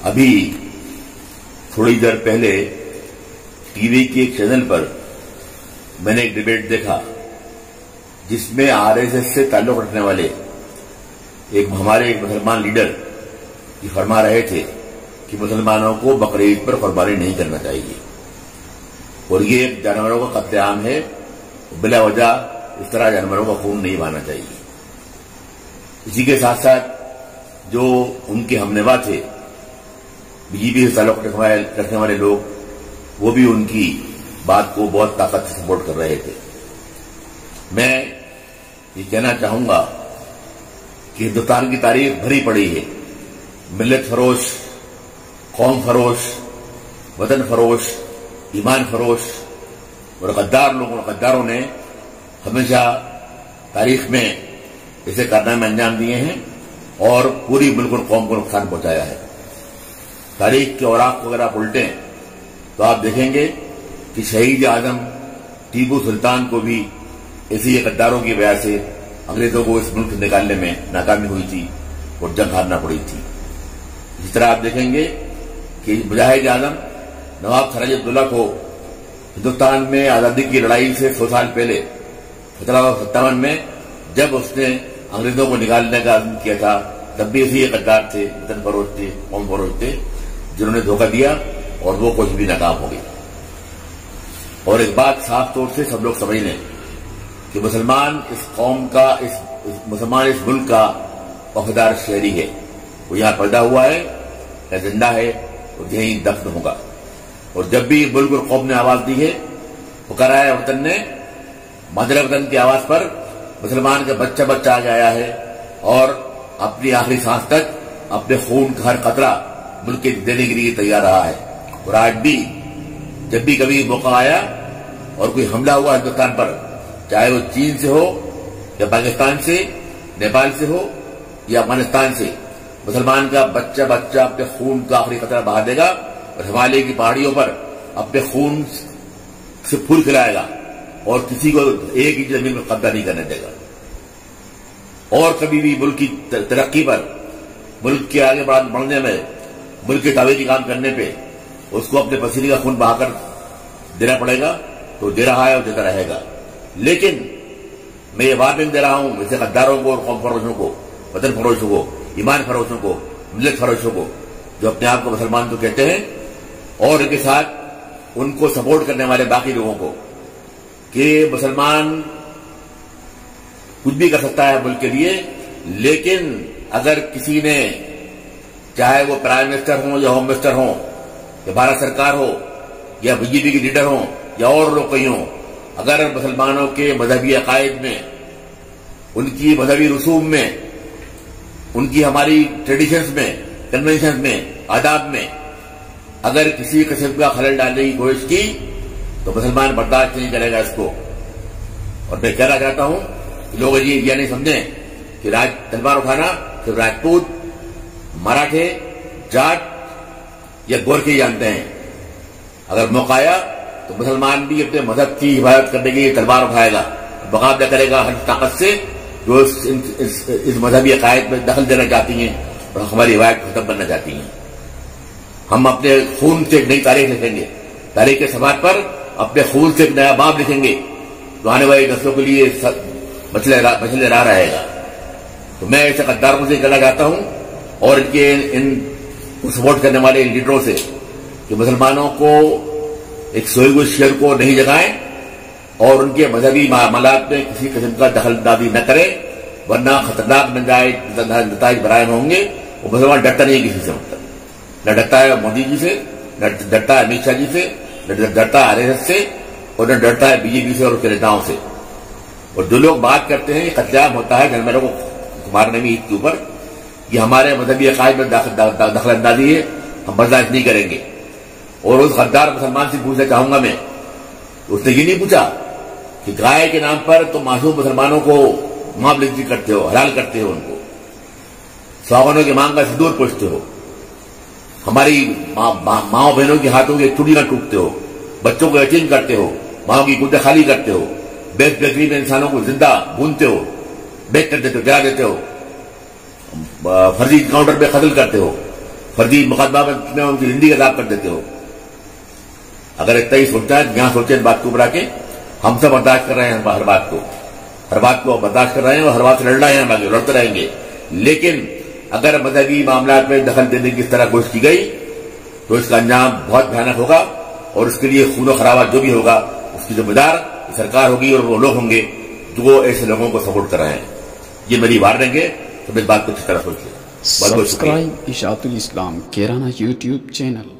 ابھی تھوڑی دیر پہلے ٹی وی کے ایک چینل پر میں نے ایک ڈیبیٹ دیکھا جس میں آر ایس ایس سے تعلق رکھنے والے ہمارے ایک مسلمان لیڈر یہ فرما رہے تھے کہ مسلمانوں کو بقرعید پر قربانی نہیں کرنا چاہیے اور یہ ایک جانوروں کا قتل عام ہے، بلا وجہ اس طرح جانوروں کا خون نہیں بہانا چاہیے۔ اسی کے ساتھ ساتھ جو ان کے ہمنوا تھے بی جے پی سے تعلق رکھنے والے لوگ، وہ بھی ان کی بات کو بہت طاقت سے سپورٹ کر رہے تھے۔ میں یہ کہنا چاہوں گا کہ ہندوستان کی تاریخ بھری پڑی ہے ملت فروش، قوم فروش، وطن فروش، ایمان فروش اور غداروں نے ہمیشہ تاریخ میں ایسے کارنامے انجام دیے ہیں اور پوری ملک اور قوم کو نقصان پہنچایا ہے۔ تاریخ کے اوراق کو اگر آپ الٹیں تو آپ دیکھیں گے کہ شہید اعظم ٹیپو سلطان کو بھی ایسی غداروں کی وجہ سے انگریزوں کو اس ملک سے نکالنے میں ناکامی ہوئی تھی اور جنگ ہارنا پڑی تھی۔ اسی طرح آپ دیکھیں گے کہ مجاہد اعظم نواب سراج الدولہ کو ہندوستان میں آزادی کی لڑائی سے 100 سال پہلے 1757 میں جب اس نے انگریزوں کو نکالنے کا عزم کیا تھا، تب بھی ایسے غدار تھے، وطن فروش تھے، قوم فروش تھے، جنہوں نے دھوکہ دیا اور وہ کوشش بھی ناکام ہو گئی۔ اور ایک بات صاف طور سے سب لوگ سمجھ لیں کہ مسلمان اس قوم کا مسلمان اس ملک کا وفادار شہری ہے، وہ یہاں پیدا ہوا ہے، یا زندہ ہے اور یہیں دفن ہوگا۔ اور جب بھی ملک اور قوم نے آواز دی ہے، پکارا ہے وطن نے، مادر وطن کی آواز پر مسلمان کا بچہ بچہ آگے آیا ہے اور اپنی آخری سانس تک اپنے خون کا ہر قطرہ ملک کے دینے کے لیے تیار رہا ہے۔ اور آج بھی جب بھی کبھی موقع آیا اور کوئی حملہ ہوا ہندوستان پر، چاہے وہ چین سے ہو یا پاکستان سے، نیپال سے ہو یا افغانستان سے، مسلمان کا بچہ بچہ اپنے خون کا آخری قطرہ بہا دے گا اور ہمالیہ کی پہاڑیوں پر اپنے خون سے پھول کھلائے گا اور کسی کو ایک انچ زمین میں قبضہ نہیں کرنے دے گا۔ اور کبھی بھی ملک کی ترقی پر، ملک کے آگے بڑھنے میں، ملک کے تعمیری کام کرنے پہ اس کو اپنے پسینے کا خون بہا کر دینا پڑے گا تو دے رہا ہے اور دیتا رہے گا۔ لیکن میں یہ وارننگ دے رہا ہوں ایسے غداروں کو اور قوم فروشوں کو، وطن فروشوں کو، ایمان فروشوں کو، ملت فروشوں کو، جو اپنے آپ کو مسلمان تو کہتے ہیں، اور ان کے ساتھ ان کو سپورٹ کرنے والے باقی لوگوں کو، کہ مسلمان کچھ بھی کر سکتا ہے ملک کے لیے، لیکن اگر کسی نے، چاہے وہ پرائم منسٹر ہوں یا ہوم منسٹر ہوں یا بھارت سرکار ہو یا بی جے پی کے لیڈر ہوں یا اور لوگ کہیں ہوں، اگر مسلمانوں کے مذہبی عقائد میں، ان کی مذہبی رسوم میں، ان کی ہماری ٹریڈیشنز میں، کنونشنز میں، آداب میں اگر کسی قسم کا خلل ڈالنے کی کوشش کی تو مسلمان برداشت نہیں کرے گا اس کو۔ اور میں کہنا چاہتا ہوں کہ لوگ یہ نہیں سمجھیں کہ تلوار اٹھانا صرف راجپوت، مراٹھے، جاٹ یا گورکھے جانتے ہیں۔ اگر موقع آیا تو مسلمان بھی اپنے مذہب کی حفاظت کرنے کے لیے تلوار اٹھائے گا، مقابلہ کرے گا ہر طاقت سے جو اس مذہبی عقائد میں دخل دینا چاہتی ہیں اور ہماری روایت ختم کرنا چاہتی ہیں۔ ہم اپنے خون سے ایک نئی تاریخ لکھیں گے، تاریخ کے سماعت پر اپنے خون سے ایک نیا باب لکھیں گے تو آنے والی نسلوں کے لیے مسئلے راہ رہے گا۔ تو میں ایسے غداروں سے کہنا چاہتا ہوں اور ان کو سپورٹ کرنے والے لیڈروں سے کہ مسلمانوں کو ایک سوئے ہوئے شیر کو نہیں جگائیں اور ان کے مذہبی معاملات میں کسی قسم کا دخل اندازی نہ کریں، ورنہ خطرناک نتائج برائم ہوں گے۔ وہ مسلمان ڈرتا نہیں کسی سے، نہ ڈرتا ہے مودی جی سے، نہ ڈرتا ہے امت شاہ جی سے، نہ ڈرتا ہے آر ایس ایس سے، اور نہ ڈرتا ہے بی جے پی سے اور اس کے نیتاؤں سے۔ اور جو لوگ بات کرتے ہیں قتل عام ہوتا ہے جانوروں کو مارنے میں عید کے اوپر، یہ ہمارے مذہبی عقائد میں دخل اندازی ہے، ہم برداشت نہیں کریں گے۔ اور اس غدار مسلمان سے پوچھنا چاہوں گا میں، اس نے یہ نہیں پوچھا کہ گائے کے نام پر تو معصوم مسلمانوں کو معاملے کرتے ہو، حلال کرتے ہو، ان کو سواگنوں کے مانگ کا سندور پوچھتے ہو، ہماری ماؤں بہنوں کے ہاتھوں کی چوڑیاں ٹوٹتے ہو، بچوں کو یتیم کرتے ہو، ماؤں کی گودیں خالی کرتے ہو، بیکری میں انسانوں کو زندہ بھونتے ہو، بیک کر دیتے ہو، جلا دیتے ہو، فرضی کاؤنٹر پہ قتل کرتے ہو، فرضی مقدمہ میں ان کی زندگی عذاب کر دیتے ہو. اگر اتنا ہی سوچنا ہے یہاں سوچیں اس بات کو بڑھا کے. ہم سب برداشت کر رہے ہیں ہر بات کو برداشت کر رہے ہیں اور ہر بات سے لڑ رہے ہیں. ہم آگے لڑتے رہیں گے. لیکن اگر مذہبی معاملات میں دخل دینے کی اس طرح کوشش کی گئی تو اس کا انجام بہت بھیانک ہوگا, اور اس کے لیے خون و خرابہ جو بھی ہوگا اس کی ذمہ دار سرکار ہوگی اور وہ لوگ ہوں گے جو ایسے لوگوں کو سپورٹ کر رہے ہیں. یہ میری وارننگ ہے, تو اس بات کو اچھی طرح سوچ لیں. سبسکرائب اشاعت الاسلام کیرانہ یوٹیوب چینل.